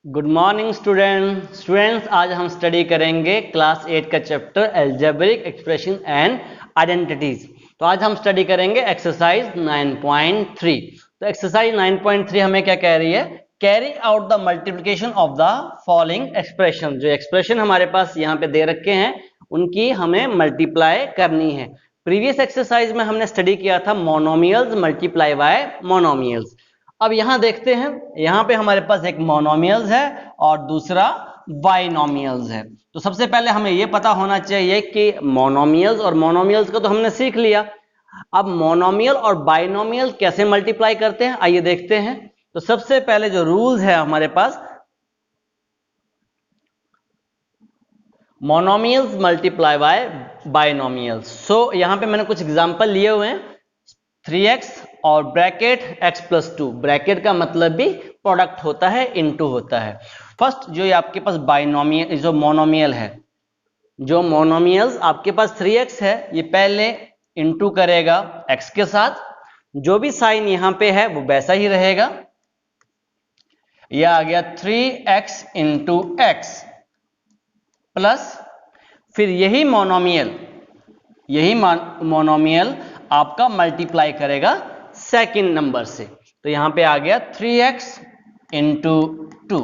Good morning students आज हम study करेंगे क्लास 8 का chapter algebraic expression and identities. तो आज हम स्टडी करेंगे एक्सरसाइज 9.3। तो एक्सरसाइज 9.3 हमें क्या कह रही है? Carry out the multiplication of the following expression. जो एक्सप्रेशन हमारे पास यहाँ पे दे रखे हैं उनकी हमें मल्टीप्लाई करनी है। प्रीवियस एक्सरसाइज में हमने स्टडी किया था मोनोमियल्स मल्टीप्लाई बाय मोनोमियल्स। अब यहां देखते हैं, यहां पे हमारे पास एक मोनोमियल्स है और दूसरा बाइनोमियल्स है। तो सबसे पहले हमें यह पता होना चाहिए कि मोनोमियल्स और मोनोमियल्स को तो हमने सीख लिया। अब मोनोमियल और बाइनोमियल कैसे मल्टीप्लाई करते हैं आइए देखते हैं। तो सबसे पहले जो रूल्स है हमारे पास, मोनोमियल्स मल्टीप्लाई बाय बाइनोमियल्स। सो यहां पे मैंने कुछ एग्जांपल लिए हुए हैं। 3x और ब्रैकेट x प्लस 2। ब्रैकेट का मतलब भी प्रोडक्ट होता है, इनटू होता है। फर्स्ट जो ये आपके पास बाइनोमियल जो मोनोमियल है, जो मोनोमियल्स आपके पास 3x है ये पहले इनटू करेगा x के साथ। जो भी साइन यहां पे है वो वैसा ही रहेगा। यह आ गया 3x इंटू एक्स प्लस फिर यही मोनोमियल आपका मल्टीप्लाई करेगा सेकंड नंबर से। तो यहां पे आ गया 3x इंटू 2।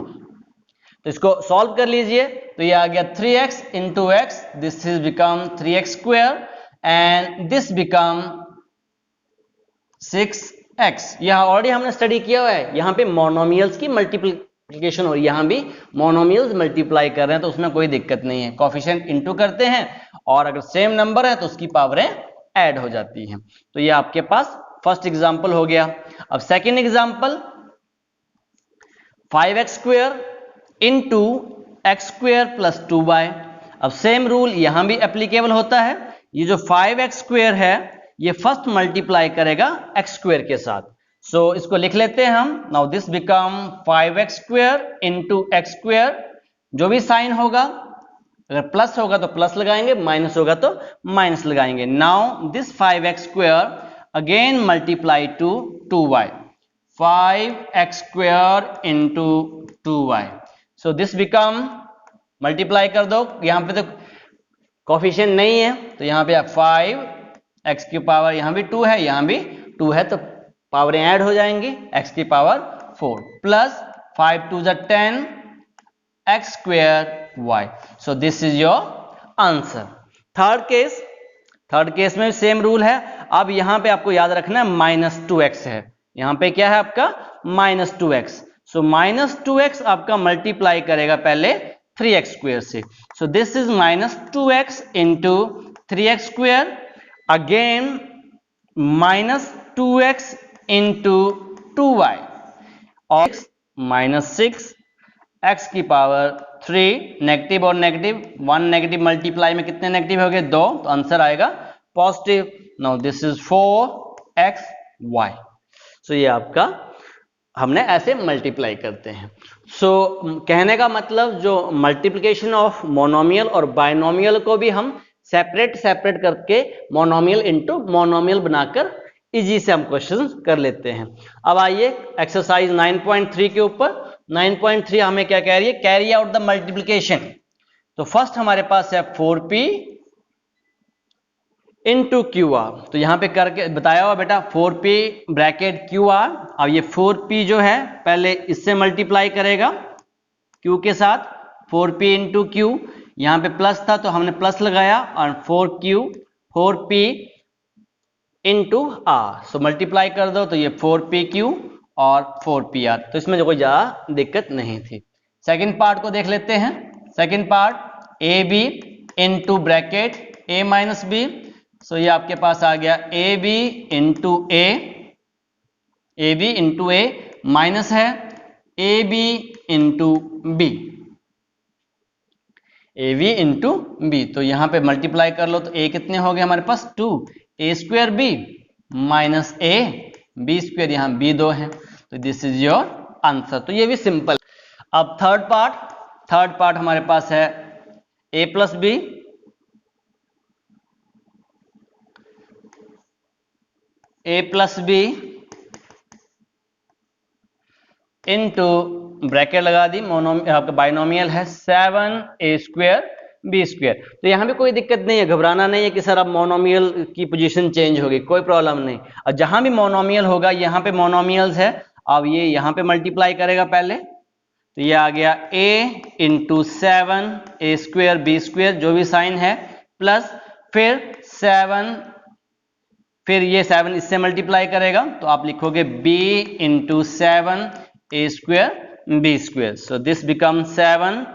तो इसको सॉल्व कर लीजिए। तो ये आ गया 3x into x, this is become 3x square and this become 6x। यहां ऑलरेडी हमने स्टडी किया हुआ है, यहां पे मोनोमियल्स की मल्टीप्लिकेशन और यहां भी मोनोमियल्स मल्टीप्लाई कर रहे हैं, तो उसमें कोई दिक्कत नहीं है। कोफिशिएंट इनटू करते हैं और अगर सेम नंबर है तो उसकी पावरें ऐड हो जाती हैं। तो ये आपके पास फर्स्ट एग्जांपल हो गया। अब second example 5x square into x square plus 2y। अब सेम रूल यहां भी एप्लीकेबल होता है। ये जो 5x स्क्वायर है ये फर्स्ट मल्टीप्लाई करेगा एक्स स्क्वायर के साथ। सो इसको लिख लेते हैं हम। Now this become 5x square into x square. जो भी साइन होगा, अगर प्लस होगा तो प्लस लगाएंगे, माइनस होगा तो माइनस लगाएंगे। Now this 5x square again multiply two 2y, 5x square into 2y। So this become, multiply कर दो, यहां पे तो कोफिशिएंट नहीं है तो यहां पे आप 5x की पावर, यहां भी 2 है यहां भी 2 है तो पावरें ऐड हो जाएंगी, x की पावर 4 प्लस 5 2 जा 10 x square y। So this is your answer. Third case में सेम रूल है। अब यहां पे आपको याद रखना है -2x है, यहां पे क्या है आपका -2x। सो -2x आपका मल्टीप्लाई करेगा पहले 3x स्क्वायर से। सो this is -2x into 3x square again -2x into 2y और -6 x की पावर 3। नेगेटिव और नेगेटिव, 1 नेगेटिव मल्टीप्लाई में कितने नेगेटिव हो गए? 2, तो आंसर आएगा positive. Now this is 4xy। सो ये आपका हमने ऐसे मल्टीप्लाई करते हैं। सो कहने का मतलब जो मल्टीप्लिकेशन ऑफ मोनोमियल और बाइनोमियल को भी हम सेपरेट करके मोनोमियल इनटू मोनोमियल बनाकर इजी से हम क्वेश्चन कर लेते हैं। अब आइए एक्सरसाइज 9.3 के ऊपर। 9.3 हमें क्या कह रही है? Carry out the multiplication. तो फर्स्ट हमारे पास है 4p इंटू क्यू आर। तो यहां पे करके बताया हुआ बेटा 4p ब्रैकेट क्यू आर। अब ये 4p जो है पहले इससे मल्टीप्लाई करेगा q के साथ, 4p इंटू क्यू। यहां पे प्लस था तो हमने प्लस लगाया और 4p into are. So multiply कर दो तो ये 4pq और 4pr। तो इसमें जो कोई ज्यादा दिक्कत नहीं थी। सेकंड पार्ट को देख लेते हैं। Second part ab into bracket a minus B. So ये आपके पास आ गया ab इंटू a माइनस है ab into B, ab into B. तो यहां पे मल्टीप्लाई कर लो तो a कितने हो गए हमारे पास? 2 a square B minus a B square, यहां b 2 है। तो दिस इज योर आंसर। तो ये भी सिंपल। अब थर्ड पार्ट हमारे पास है a plus B into bracket लगा दी, आपका बाइनोमियल है 7a² b²। तो यहाँ भी कोई दिक्कत नहीं है, घबराना नहीं है कि सर अब मोनोमियल की पोजीशन चेंज होगी, कोई प्रॉब्लम नहीं। और जहां भी मोनोमियल होगा, यहाँ पे मोनोमियल्स है, अब ये यहाँ पे मल्टीप्लाई करेगा पहले, तो ये आ गया a इंटू 7a² b² जो भी साइन है, प्लस फिर 7, फिर ये 7 इससे मल्टीप्लाई करेगा, तो आप लिखोगे b into 7a² b²। So this become 7,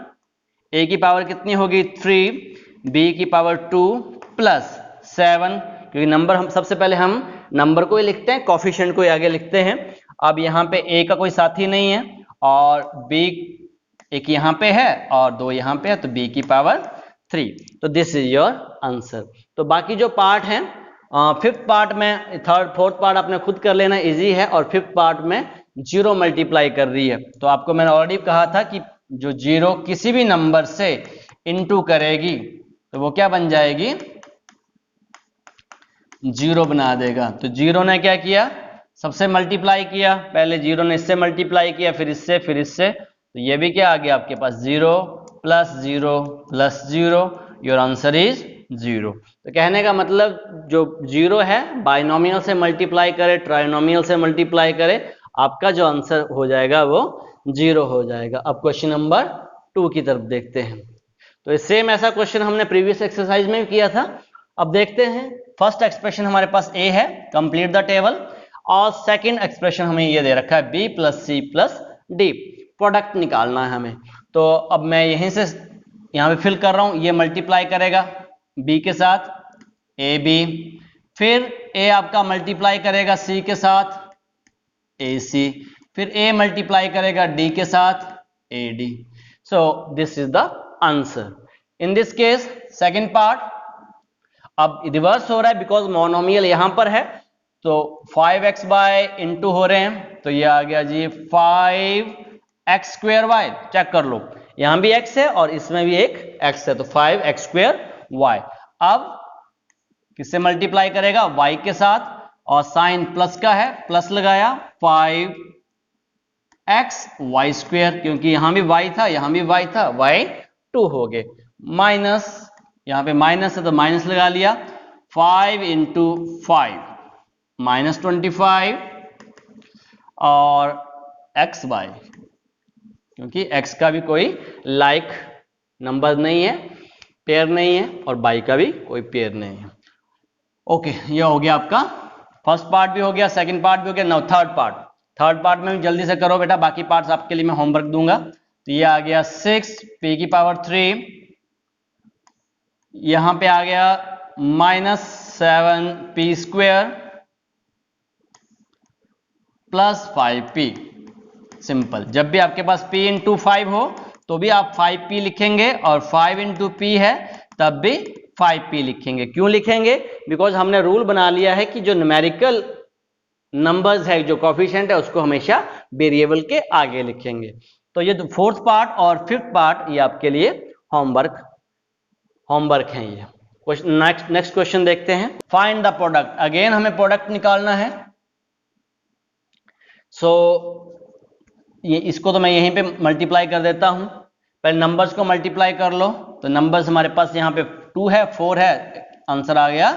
a की पावर कितनी होगी 3, b की पावर 2 प्लस 7, क्योंकि नंबर हम सबसे पहले हम नंबर को ही लिखते हैं, कोफिशिएंट को ही आगे लिखते हैं। अब यहाँ पे a का कोई साथी नहीं है और b एक यहाँ पे है और 2 यहाँ पे है, तो b की पावर 3। तो दिस इज योर आंसर। तो बाकी जो पार्ट है, फिफ्थ पार्ट में, थर्ड फोर्थ पार्ट आपने खुद कर लेना, इजी है, और फिफ्थ पार्ट में 0 मल्टीप्लाई कर रही है। तो आपको मैंने ऑलरेडी कहा था कि जो 0 किसी भी नंबर से इनटू करेगी तो वो क्या बन जाएगी, 0 बना देगा। तो 0 ने क्या किया, सबसे मल्टीप्लाई किया, पहले 0 ने इससे मल्टीप्लाई किया, फिर इससे, फिर इससे, तो ये भी क्या आ गया आपके पास 0 plus 0 plus 0, your answer is 0। तो कहने का मतलब जो 0 है बाइनोमियल से मल्टीप्लाई करे, ट्राइनोमियल से मल्टीप्लाई करे, आपका जो आंसर हो जाएगा वो 0 हो जाएगा। अब क्वेश्चन नंबर 2 की तरफ देखते हैं। तो सेम ऐसा क्वेश्चन हमने प्रीवियस एक्सरसाइज में भी किया था। अब देखते हैं, फर्स्ट एक्सप्रेशन हमारे पास a है, कंप्लीट द टेबल, और सेकंड एक्सप्रेशन हमें ये दे रखा है b plus c plus d, product निकालना है हमें। तो अब मैं यहीं से यहाँ पे फिल कर रहा हूँ, ये मल्टीप्लाई करेगा b के साथ ab, फिर a आपका मल्टीप्लाई करेगा c के साथ ac, फिर a मल्टीप्लाई करेगा d के साथ ad। So this is the answer. In this case second part अब रिवर्स हो रहा है, बिकॉज मोनोमियल यहां पर है, तो 5x बाय इंटू हो रहे हैं, तो ये आ गया जी 5x²y। चेक कर लो, यहां भी x है और इसमें भी एक x है, तो 5x²y। अब किससे मल्टीप्लाई करेगा, y के साथ, और साइन प्लस का है, प्लस लगाया, 5xy², क्योंकि यहां भी y था, यहां भी y था, y2 हो गए, माइनस, यहां पे माइनस है तो माइनस लगा लिया, 5 इंटू 5 माइनस 25, और xy, क्योंकि x का भी कोई लाइक नंबर नहीं है, पेयर नहीं है, और y का भी कोई पेयर नहीं है। ओके, ये हो गया आपका फर्स्ट पार्ट भी हो गया, सेकंड पार्ट भी हो गया। Now third part, third part में भी जल्दी से करो बेटा, बाकी पार्ट्स आपके लिए मैं होमवर्क दूंगा। तो ये आ गया 6p की पावर 3, यहां पे आ गया -7p² प्लस 5p। सिंपल, जब भी आपके पास p इंटू 5 हो तो भी आप 5p लिखेंगे, और 5 इंटू p है तब भी 5p लिखेंगे। क्यों लिखेंगे, बिकॉज हमने रूल बना लिया है कि जो न्यूमेरिकल नंबर्स है, जो कोफिशिएंट है, उसको हमेशा वेरिएबल के आगे लिखेंगे। तो ये फोर्थ पार्ट और फिफ्थ पार्ट ये आपके लिए होमवर्क है। ये नेक्स्ट क्वेश्चन देखते हैं। फाइंड द प्रोडक्ट, अगेन हमें प्रोडक्ट निकालना है। सो ये इसको तो मैं यहीं पे मल्टीप्लाई कर देता हूं, पहले नंबर्स को मल्टीप्लाई कर लो। तो नंबर्स हमारे पास यहाँ पे 2 है, 4 है, आंसर आ गया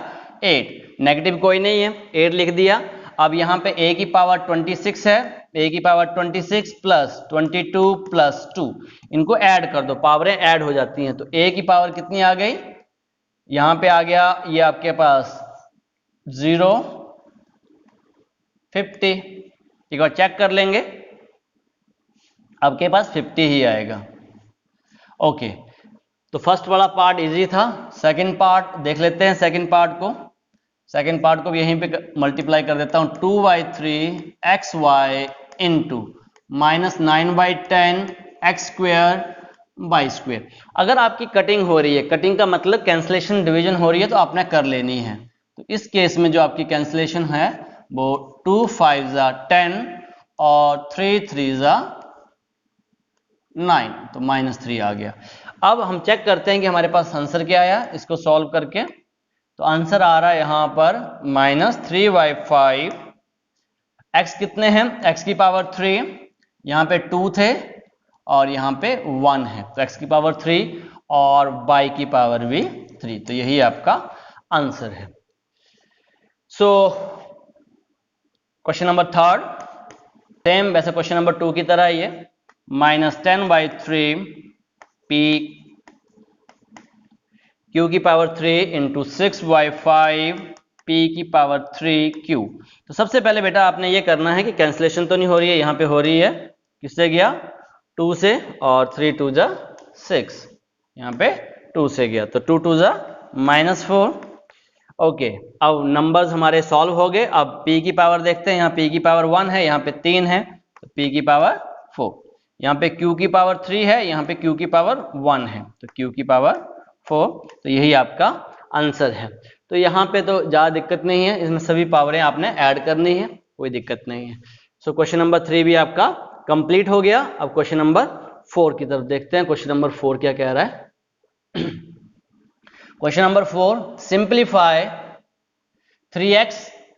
8, नेगेटिव कोई नहीं है, 8 लिख दिया। अब यहाँ पे a की पावर 26 है, a की पावर 26 प्लस 22 प्लस 2, इनको ऐड कर दो, पावरें ऐड हो जाती हैं। तो a की पावर कितनी आ गई, यहां पे आ गया ये आपके पास 0, 50। एक बार चेक कर लेंगे, आपके पास 50 ही आएगा। ओके, तो फर्स्ट वाला पार्ट इजी था। सेकंड पार्ट देख लेते हैं। सेकंड पार्ट को भी यहीं पे मल्टीप्लाई कर देता हूं, 2/3xy इंटू -9/10 x²y²। अगर आपकी कटिंग हो रही है, कटिंग का मतलब कैंसलेशन डिवीजन हो रही है, तो आपने कर लेनी है। तो इस केस में जो आपकी कैंसलेशन है वो 2 5 10 और 3 3 9, तो -3 आ गया। अब हम चेक करते हैं कि हमारे पास आंसर क्या आया इसको सॉल्व करके। तो आंसर आ रहा है यहां पर -3/5। x कितने हैं, x की पावर 3, यहाँ पे 2 थे और यहाँ पे 1 है, तो x की पावर 3 और y की पावर भी 3, तो यही आपका आंसर है। So question number third same वैसे क्वेश्चन नंबर 2 की तरह ही है। -10/3 p q की पावर 3 इंटू 6/5 p की पावर 3 q। तो सबसे पहले बेटा आपने ये करना है कि कैंसिलेशन तो नहीं हो रही है, यहाँ पे हो रही है, किससे गया 2 से, और 3 2 जा 6, यहाँ पे 2 से गया, तो 2 2 जा -4। ओके, अब नंबर्स हमारे सॉल्व हो गए। अब p की पावर देखते हैं, यहाँ p की पावर 1 है, यहाँ पे 3 है, तो p की पावर 4, यहाँ पे q की पावर 3 है, यहाँ पे q की पावर 1 है, तो q की पावर 4, तो यही आपका आंसर है। तो यहाँ पे तो ज़्यादा दिक्कत नहीं है, इसमें सभी पावरें आपने ऐड करनी है, कोई दिक्कत नहीं है। सो क्वेश्चन नंबर 3 भी आपका कंप्लीट हो गया। अब क्वेश्चन नंबर 4 की तरफ देखते हैं, क्वेश्चन नंबर 4 क्या कह रहा है। Question number 4, simplify 3x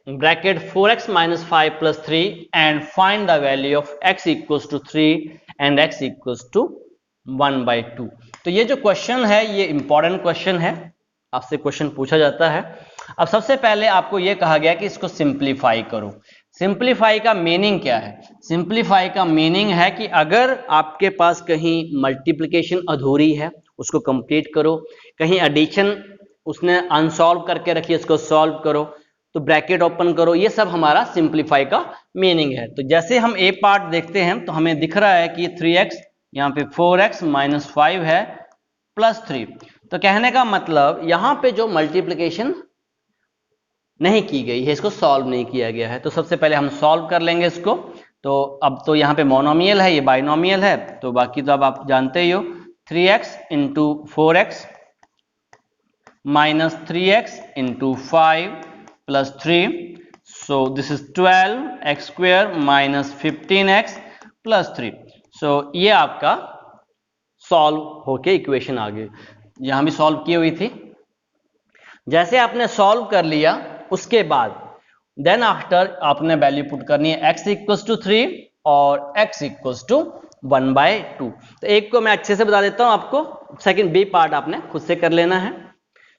bracket 4x minus 5 plus 3 and find the value of x equals to 3 and x equals to 1/2। तो ये जो क्वेश्चन है ये इंपॉर्टेंट क्वेश्चन है, आपसे क्वेश्चन पूछा जाता है। अब सबसे पहले आपको ये कहा गया कि इसको सिंप्लीफाई करो। सिंप्लीफाई का मीनिंग क्या है? सिंप्लीफाई का मीनिंग है कि अगर आपके पास कहीं मल्टीप्लिकेशन अधूरी है उसको कंप्लीट करो, कहीं एडिशन उसने अनसॉल्व करके रखी है उसको सॉल्व करो, तो ब्रैकेट ओपन करो, ये सब हमारा सिंप्लीफाई का मीनिंग है। तो जैसे हम ए पार्ट देखते हैं तो हमें दिख रहा है कि 3x यहाँ पे 4x माइनस 5 है प्लस 3, तो कहने का मतलब यहाँ पे जो मल्टीप्लिकेशन नहीं की गई है इसको सॉल्व नहीं किया गया है, तो सबसे पहले हम सॉल्व कर लेंगे इसको। तो अब तो यहाँ पे मोनोमियल है, ये बाइनोमियल है, तो बाकी तो अब आप जानते ही हो, 3x into 4x minus 3x into 5 plus 3, so this is 12x square minus 15x plus 3। सो ये आपका सॉल्व होके इक्वेशन आ गई, यहां भी सॉल्व की हुई थी। जैसे आपने सॉल्व कर लिया उसके बाद देन आफ्टर आपने वैल्यू पुट करनी है x इक्वल्स टू 3 और x इक्वल्स टू 1/2। तो एक को मैं अच्छे से बता देता हूं आपको, सेकंड बी पार्ट आपने खुद से कर लेना है।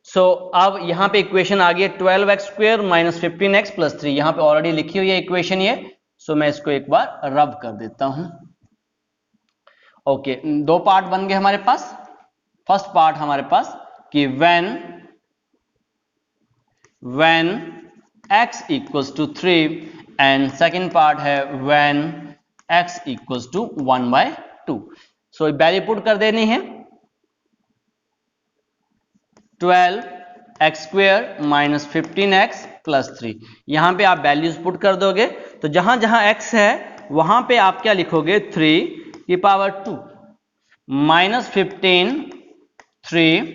सो अब यहां पे इक्वेशन आ गई है 12x square minus 15x plus 3, यहां पे ऑलरेडी लिखी हुई है इक्वेशन ये, सो मैं इसको एक बार रब कर देता हूं। ओके, दो पार्ट बन गए हमारे पास। फर्स्ट पार्ट हमारे पास कि when x equals to 3 and second part है when x equals to 1/2। So value put कर देनी है 12x square minus 15x plus 3, यहां पे आप वैल्यूज पुट कर दोगे, तो जहां जहां x है वहां पे आप क्या लिखोगे 3 की पावर 2 माइनस 15 3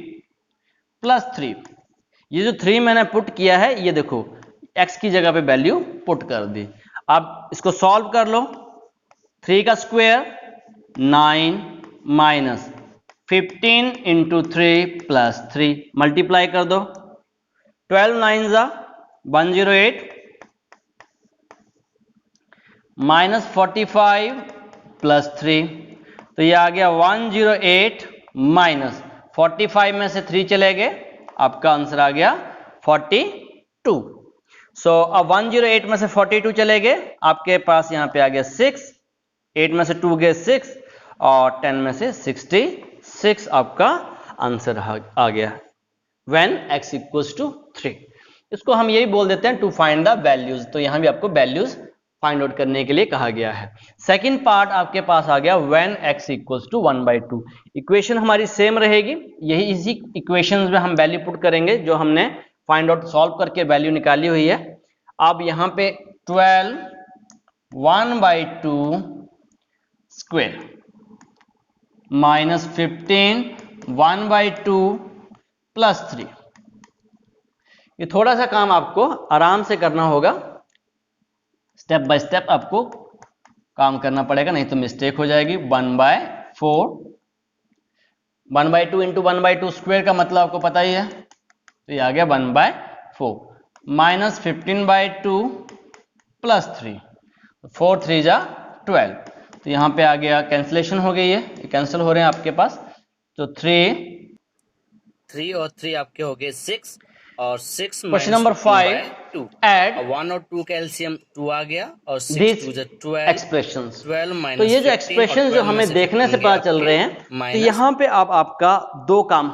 प्लस 3। ये जो 3 मैंने पुट किया है ये देखो x की जगह पे वैल्यू पुट कर दी। अब इसको सॉल्व कर लो, 3 का square 9 minus 15 into 3 plus 3, multiply कर दो, 12 9 जा 108 माइनस 45 प्लस 3, तो ये आ गया 108 माइनस 45 में से 3 चले गए, आपका आंसर आ गया 42। सो अब 108 में से 42 चले गए, आपके पास यहां पे आ गया 6, 8 में से 2 गए 6 और 10 में से 66, आपका आंसर आ गया when x equals to 3। इसको हम यही बोल देते हैं टू फाइंड द वैल्यूज, तो यहां भी आपको वैल्यूज फाइंड आउट करने के लिए कहा गया है। सेकंड पार्ट आपके पास आ गया when x equals to 1/2। Equation हमारी सेम रहेगी, यही इसी इक्वेशंस में हम वैल्यू पुट करेंगे जो हमने फाइंड आउट सॉल्व करके वैल्यू निकाली हुई है। अब यहां पे 12 1/2 स्क्वायर माइनस 15 1/2 प्लस 3, ये थोड़ा सा काम आपको आराम से करना होगा, स्टेप बाय स्टेप आपको काम करना पड़ेगा, नहीं तो मिस्टेक हो जाएगी। 1/4 1/2 इंटू 1/2 स्क्वायर का मतलब आपको पता ही है, तो ये आ गया 1/4 माइनस 15/2 प्लस 3, 4 3 जा 12, तो तो यहाँ पे आ गया, कैंसिलेशन हो गई है, कैंसिल हो रहे हैं आपके पास। तो 3 और 3 आपके हो गए 6 और 6 question minus number 2 5, by 2 add और 1 और 2 का एलसीएम 2 आ गया और 6 दिस 2 जा 12 एक्सप्रेशंस। 12 तो ये माइनस जो 15 और एक्सप्रेशन जो 12 में हमें से देखने से 15 गए पता चल आपके रहे हैं, तो माइनस। यहाँ पे अब आपका दो काम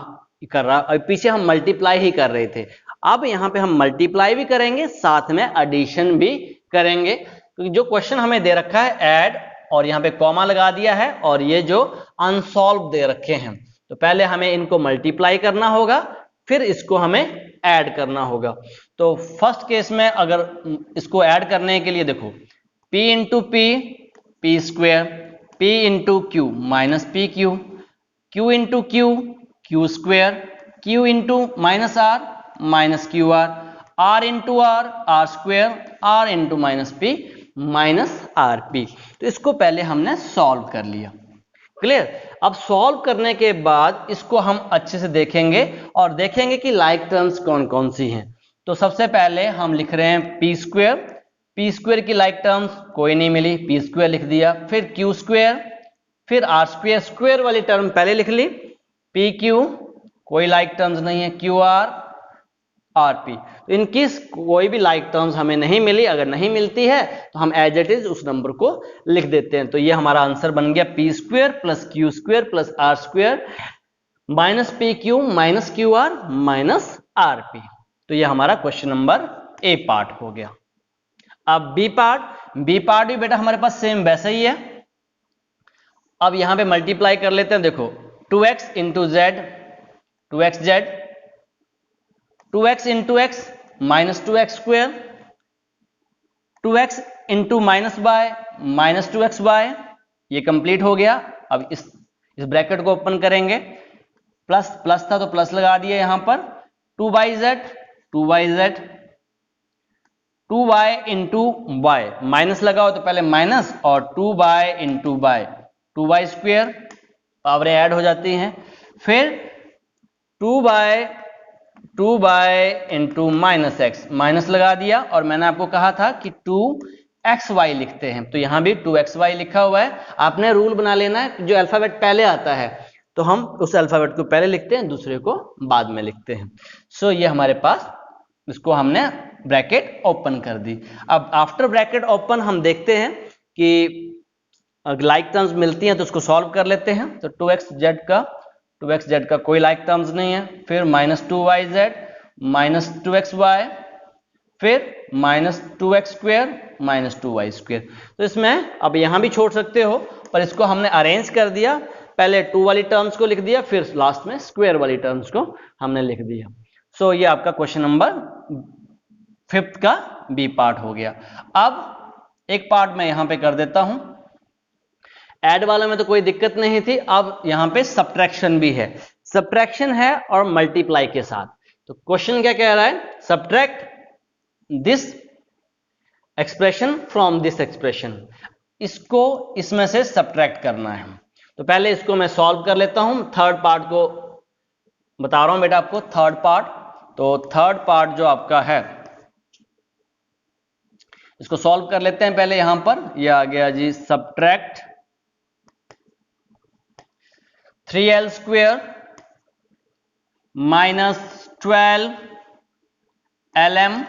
कर रहा है, और पीछे हम मल्टीप्लाई ही कर रहे थे। अब यहाँ पे हम मल्टीप्लाई भी करेंगे, साथ में एडिशन भी करेंगे, क्योंकि जो क्वेश्चन हमें दे रखा है ऐड, और यहाँ पे कॉमा लगा दिया है, और ये जो अनसॉल्व दे रखे हैं, तो पहले हमें इनको मल्टीप्लाई करना होगा, फिर इसको हमें ऐड करना होगा। तो फर्स्ट केस में अगर इसको ऐड करने के लिए देखो, p into P, P square, p into Q minus P Q, q into Q, Q square, q into minus R, minus Q R, r into R, R square, r into minus P, minus R P. तो इसको पहले हमने solve कर लिया, clear. अब solve करने के बाद इसको हम अच्छे से देखेंगे और देखेंगे कि लाइक टर्म्स कौन कौन सी हैं। तो सबसे पहले हम लिख रहे हैं पी स्क्वेयर, पी स्क्वेयर की लाइक टर्म्स कोई नहीं मिली, पी स्क्वेयर लिख दिया, फिर क्यू स्क्वेयर, फिर आर स्क्वेयर, स्क्वेयर वाली टर्म पहले लिख ली, पी क्यू कोई लाइक टर्म्स नहीं है, क्यू आर, आर पी। तो इनकी कोई भी लाइक टर्म्स हमें नहीं मिली, अगर नहीं मिलती है तो हम एज इट इज उस नंबर को लिख देते हैं। तो ये हमारा आंसर बन गया P square plus Q square plus R square minus P Q minus Q R minus R P. तो ये हमारा क्वेश्चन नंबर ए पार्ट हो गया। अब बी पार्ट, बी पार्ट भी बेटा हमारे पास सेम वैसा ही है। अब यहां पे मल्टीप्लाई कर लेते हैं, देखो 2x into Z, 2x Z, 2x into X minus 2x square, 2x into minus Y minus 2x Y, ये कंप्लीट हो गया। अब इस ब्रैकेट को ओपन करेंगे, प्लस प्लस था तो प्लस लगा दिया यहां पर, 2yz, 2yz, 2y into Y, minus लगाओ तो पहले माइनस, और 2y into Y, 2y square, पावरें ऐड हो जाती हैं, फिर 2y into minus x, minus लगा दिया, और मैंने आपको कहा था कि 2xy लिखते हैं, तो यहां भी 2xy लिखा हुआ है। आपने रूल बना लेना है, जो अल्फाबेट पहले आता है तो हम उस अल्फाबेट को पहले लिखते हैं, दूसरे को बाद में लिखते हैं। सो ये हमारे पास, इसको हमने ब्रैकेट ओपन कर दी। अब आफ्टर ब्रैकेट ओपन हम देखते हैं कि लाइक टर्म्स मिलती हैं तो उसको सॉल्व कर लेते हैं। तो 2x z का कोई लाइक टर्म्स नहीं है, फिर माइनस 2yz माइनस 2xy, फिर minus 2x square minus 2y square. तो इसमें अब यहां भी छोड़ सकते हो, पर इसको हमने अरेंज कर दिया, पहले 2 वाली टर्म्स को लिख दिया, फिर लास्ट में स्क्वेयर वाली टर्म्स को हमने लिख दिया। सो ये आपका क्वेश्चन नंबर 5th का बी पार्ट हो गया। अब एक पार्ट मैं यहां पे कर देता हूं, ऐड वाला में तो कोई दिक्कत नहीं थी, अब यहां पे सब्ट्रैक्शन भी है, सब्ट्रैक्शन है और मल्टीप्लाई के साथ। तो क्वेश्चन क्या कह रहा है, subtract this expression from this expression, इसको इसमें से सब्ट्रैक्ट करना है। तो पहले इसको मैं सॉल्व कर लेता हूं, थर्ड पार्ट को बता रहा हूं बेटा आपको, थर्ड पार्ट। तो थर्ड पार्ट जो आपका है, इसको सॉल्व कर लेते हैं पहले। यहां पर ये आ गया जी, subtract 3l square minus 12lm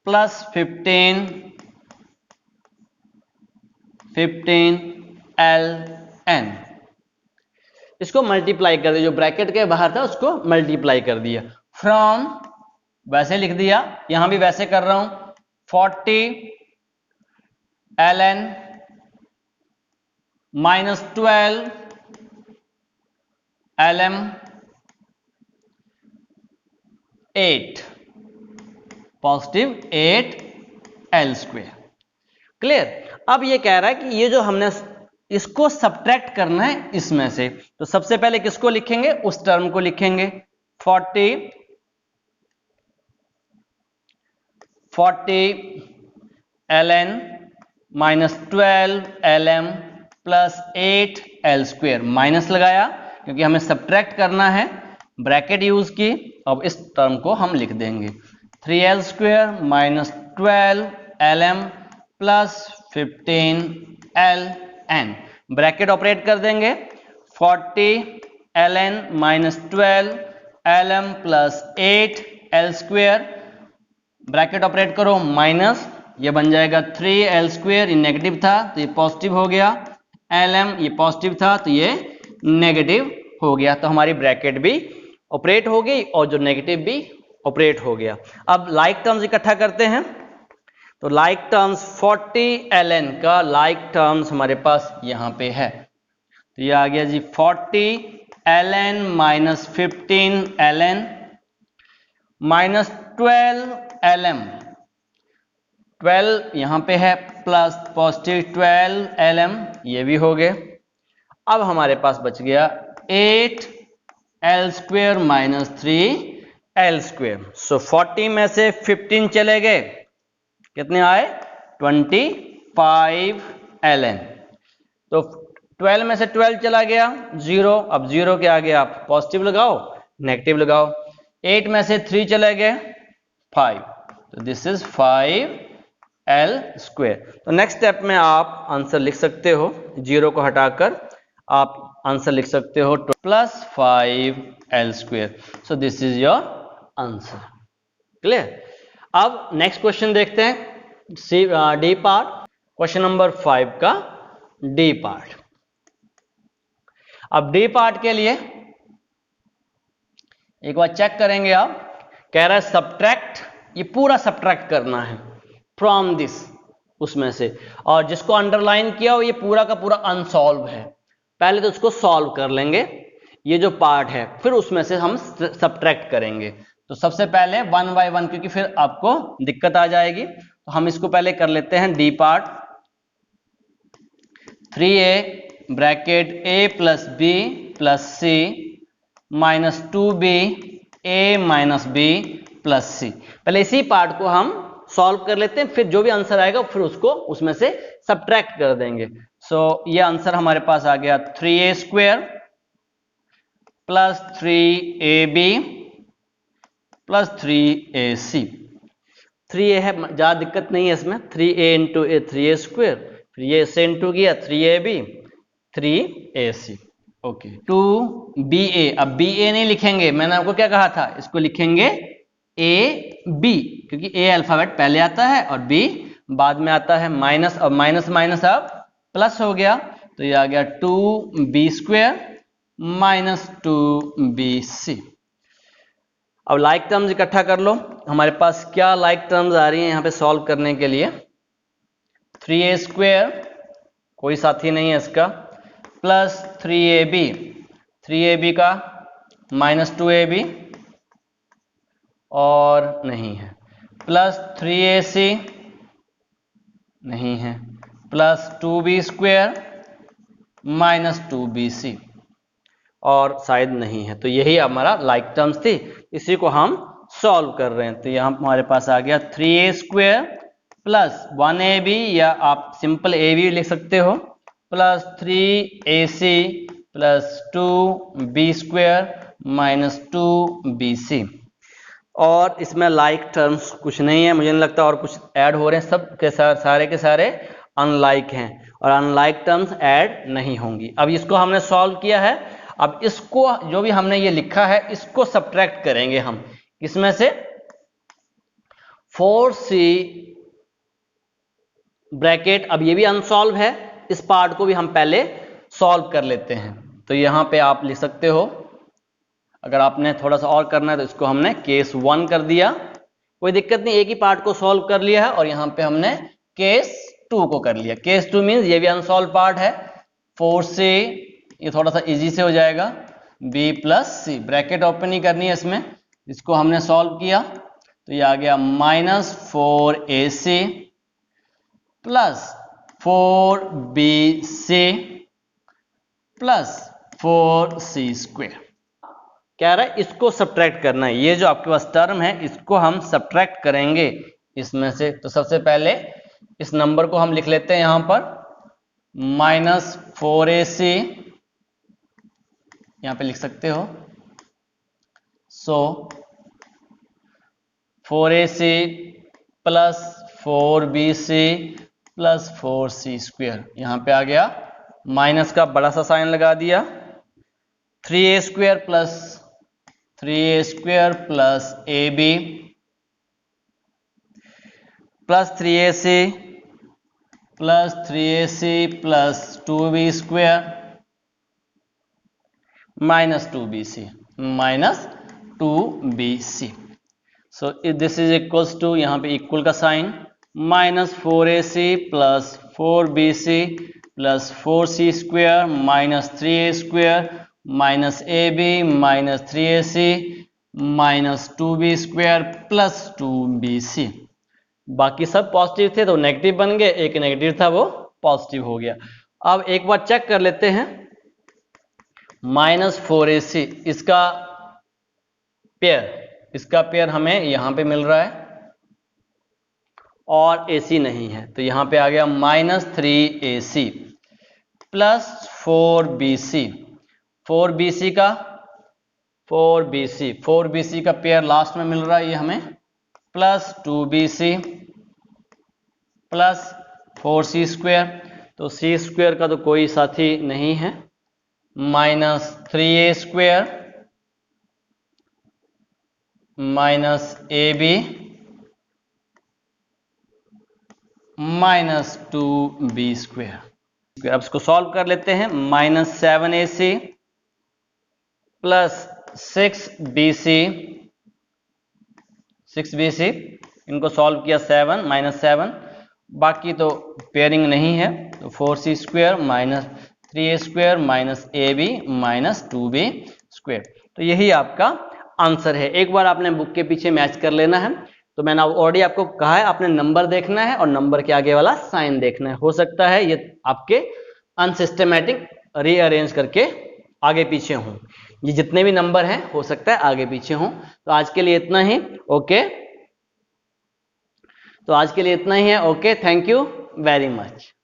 plus 15ln, इसको मल्टीप्लाई कर दिया, जो ब्रैकेट के बाहर था उसको मल्टीप्लाई कर दिया। फ्रॉम, वैसे लिख दिया, यहां भी वैसे कर रहा हूं, 40ln minus 12lm 8 positive 8l square, clear. अब ये कह रहा है कि ये जो हमने इसको सब्ट्रैक्ट करना है इसमें से, तो सबसे पहले किसको लिखेंगे, उस टर्म को लिखेंगे, 40ln minus 12lm plus 8l square, minus लगाया क्योंकि हमें सब्ट्रैक्ट करना है, ब्रैकेट यूज की। अब इस टर्म को हम लिख देंगे 3l square minus 12lm plus 15 L N, bracket operate कर देंगे 40 L N minus 12 L M plus 8 L square, bracket operate करो माइनस, ये बन जाएगा 3 एल स्क्वेयर, ये नेगेटिव था तो ये पॉजिटिव हो गया, एल एम ये पॉजिटिव था तो ये नेगेटिव हो गया, तो हमारी ब्रैकेट भी ऑपरेट हो गई और जो नेगेटिव भी ऑपरेट हो गया। अब लाइक टर्म्स इकट्ठा करते हैं, तो लाइक टर्म्स 40 ln का लाइक टर्म्स हमारे पास यहां पे है, तो ये आ गया जी 40 ln minus 15 ln minus 12 lm, 12 यहां पे है प्लस पॉजिटिव 12 lm, ये भी हो गए। अब हमारे पास बच गया 8 L square minus 3 L square. So 40 में से 15 चले गए, कितने आए 25 ln, तो 12 में से 12 चला गया 0, अब 0 के आगे आप पॉजिटिव लगाओ नेगेटिव लगाओ, 8 में से 3 चले गए 5, तो दिस इज 5 एल स्क्वेयर। तो नेक्स्ट स्टेप में आप आंसर लिख सकते हो, 0 को हटाकर आप आंसर लिख सकते हो plus 5 L square. So this is your answer. Clear? अब नेक्स्ट क्वेश्चन देखते हैं, डी पार्ट, क्वेश्चन नंबर 5 का डी पार्ट। अब डी पार्ट के लिए एक बार चेक करेंगे, आप कह रहा है सब्ट्रैक्ट, ये पूरा सब्ट्रैक्ट करना है फ्रॉम दिस, उसमें से, और जिसको अंडरलाइन किया हो ये पूरा का पूरा अनसॉल्व है, पहले तो उसको सॉल्व कर लेंगे ये जो पार्ट है, फिर उसमें से हम सब्ट्रैक्ट करेंगे। तो सबसे पहले 1 बाय 1, क्योंकि फिर आपको दिक्कत आ जाएगी, तो हम इसको पहले कर लेते हैं D part. 3a bracket a plus B plus C minus 2b a minus B plus C, पहले इसी पार्ट को हम सॉल्व कर लेते हैं, फिर जो भी आंसर आएगा फिर उसको उसमें से सब्ट्रैक्ट कर देंगे। सो ये आंसर हमारे पास आ गया 3a square plus 3ab plus 3ac, 3a है, ज्यादा दिक्कत नहीं है इसमें, 3a इंटू ए 3a स्क्वेयर, फिर ये से इंटू किया 3ab 3ac, ओके। 2ba, अब ba नहीं लिखेंगे, मैंने आपको क्या कहा था, इसको लिखेंगे ab, क्योंकि a अल्फाबेट पहले आता है और b बाद में आता है, माइनस, और माइनस माइनस अब प्लस हो गया, तो ये आ गया 2b स्क्वेयर माइनस 2bc। अब लाइक टर्म्स इकट्ठा कर लो, हमारे पास क्या लाइक टर्म्स आ रही हैं यहां पे सॉल्व करने के लिए, 3a स्क्वेयर कोई साथी नहीं है इसका, प्लस 3ab, 3ab का माइनस 2ab और नहीं है, प्लस 3ac नहीं है, plus 2b square minus 2bc और शायद नहीं है, तो यही हमारा लाइक टर्म्स थी, इसी को हम सॉल्व कर रहे हैं। तो यहाँ हमारे पास आ गया 3a स्क्वेयर प्लस 1ab, या आप सिंपल ab लिख सकते हो, plus 3ac plus 2b square minus 2bc, और इसमें लाइक टर्म्स कुछ नहीं है, मुझे नहीं लगता और कुछ ऐड हो रहे हैं, सब के सारे के सारे अनलाइक हैं और अनलाइक टर्म्स ऐड नहीं होंगी। अब इसको हमने सॉल्व किया है, अब इसको जो भी हमने ये लिखा है इसको सब्ट्रैक्ट करेंगे हम, किसमें से, 4c ब्रैकेट, अब ये भी अनसॉल्व है, इस पार्ट को भी हम पहले सॉल्व कर लेते हैं। तो यहां पे आप लिख सकते हो, अगर आपने थोड़ा सा और करना है तो इसको हमने केस 1 कर दिया, कोई दिक्कत नहीं, एक ही पार्ट को सॉल्व कर लिया है, और यहां पे हमने केस 2 को कर लिया। केस 2 मींस ये भी अनसॉल्व पार्ट है, 4c, ये थोड़ा सा इजी से हो जाएगा, b प्लस सी, ब्रैकेट ओपन ही करनी है इसमें, इसको हमने सॉल्व किया तो ये आ गया minus 4ac plus 4bc plus 4c square. कह रहा है इसको सब्ट्रैक्ट करना है, ये जो आपके पास टर्म है इसको हम सब्ट्रैक्ट करेंगे इसमें से। तो सबसे पहले इस नंबर को हम लिख लेते हैं यहां पर, माइनस 4ac यहां पे लिख सकते हो, सो 4ac plus 4bc plus 4c square, यहां पे आ गया माइनस का बड़ा सा साइन लगा दिया, 3a square plus ab plus 3ac plus 2b square minus 2bc। So this is equals to, यहां पे इक्वल का sign, minus 4ac plus 4bc plus 4c square minus 3a square minus ab minus 3ac minus 2b square plus 2bc। बाकी सब positive थे तो negative बन गए, एक नेगेटिव था वो पॉजिटिव हो गया। अब एक बार चेक कर लेते हैं, माइनस 4ac इसका पेयर हमें यहां पे मिल रहा है और ac नहीं है, तो यहां पे आ गया माइनस 3ac प्लस 4bc का पेयर लास्ट में मिल रहा है ये हमें, plus 2bc plus 4c square, तो c स्क्वायर का तो कोई साथी नहीं है, minus 3a square minus ab minus 2b square. अब इसको सॉल्व कर लेते हैं, माइनस 7ac प्लस 6bc, इनको सॉल्व किया 7 माइनस 7, बाकी तो पेयरिंग नहीं है, तो 4c square minus 3a square minus ab minus 2b square. तो यही आपका आंसर है। एक बार आपने बुक के पीछे मैच कर लेना है। तो मैंने ऑलरेडी आपको कहा है, आपने नंबर देखना है और नंबर के आगे वाला साइन देखना है। हो सकता है ये आपके अनसिस्टमैटिक रीअरेंज करके आगे पीछे हों, ये जितने भी नंबर हैं हो सकता है आगे पीछे हों। तो आज के लिए इतना ही, ओके। तो आज के लिए इतना ही है, okay, thank you very much.